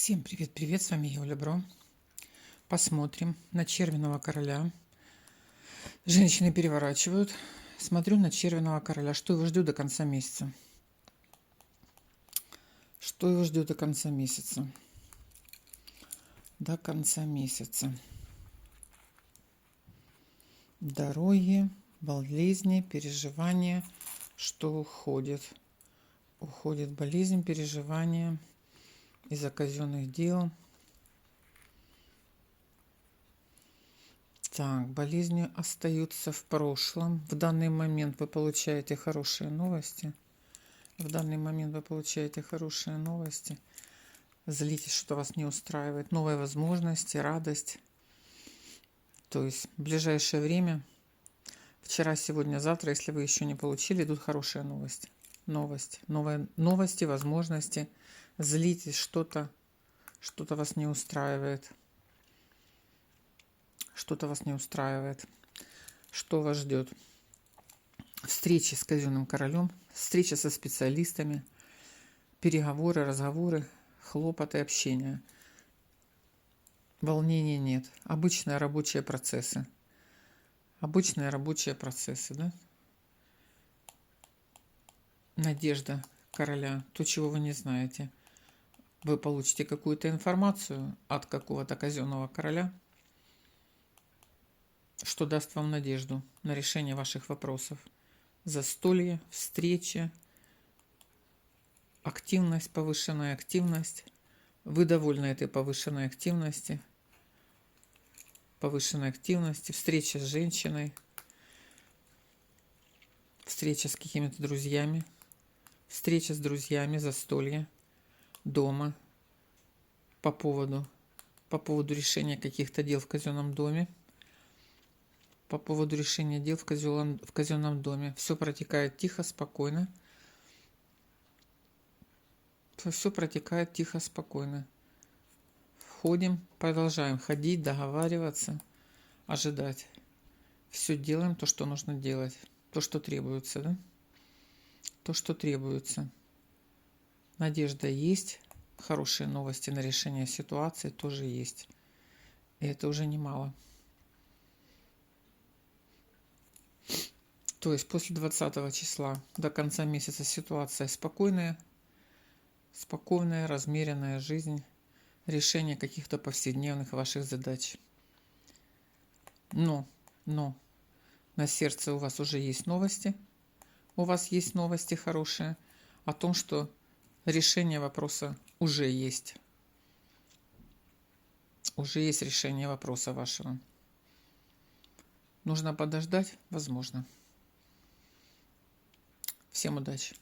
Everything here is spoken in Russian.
Всем привет-привет, с вами Юля Бро. Посмотрим на червяного короля. Женщины переворачивают. Смотрю на червяного короля. Что его ждет до конца месяца? Что его ждет до конца месяца? До конца месяца. Дороги, болезни, переживания. Что уходит? Уходит болезнь, переживания из-за казенных дел. Так, болезни остаются в прошлом. В данный момент вы получаете хорошие новости. В данный момент вы получаете хорошие новости. Злитесь, что вас не устраивает. Новые возможности, радость. То есть в ближайшее время, вчера, сегодня, завтра, если вы еще не получили, идут хорошие новости. Новые новости, возможности. Злитесь, что-то вас не устраивает. Что-то вас не устраивает. Что вас ждет? Встречи с казенным королем, встреча со специалистами, переговоры, разговоры, хлопоты, общение. Волнения нет. Обычные рабочие процессы. Обычные рабочие процессы, да? Надежда короля. То, чего вы не знаете. Вы получите какую-то информацию от какого-то казенного короля, что даст вам надежду на решение ваших вопросов. Застолье, встречи, активность, повышенная активность. Вы довольны этой повышенной активности. Встреча с женщиной, встреча с какими-то друзьями, застолье, дома, по поводу решения каких-то дел в казенном доме. По поводу решения дел в казенном доме. Все протекает тихо, спокойно. Все протекает тихо, спокойно. Входим, продолжаем ходить, договариваться, ожидать. Все делаем то, что нужно делать. То, что требуется, да? То, что требуется. Надежда есть. Хорошие новости на решение ситуации тоже есть. И это уже немало. То есть после 20 числа до конца месяца ситуация спокойная, размеренная жизнь, решение каких-то повседневных ваших задач. Но на сердце у вас уже есть новости. У вас есть новости хорошие о том, что решение вопроса уже есть. Уже есть решение вопроса вашего. Нужно подождать? Возможно. Всем удачи!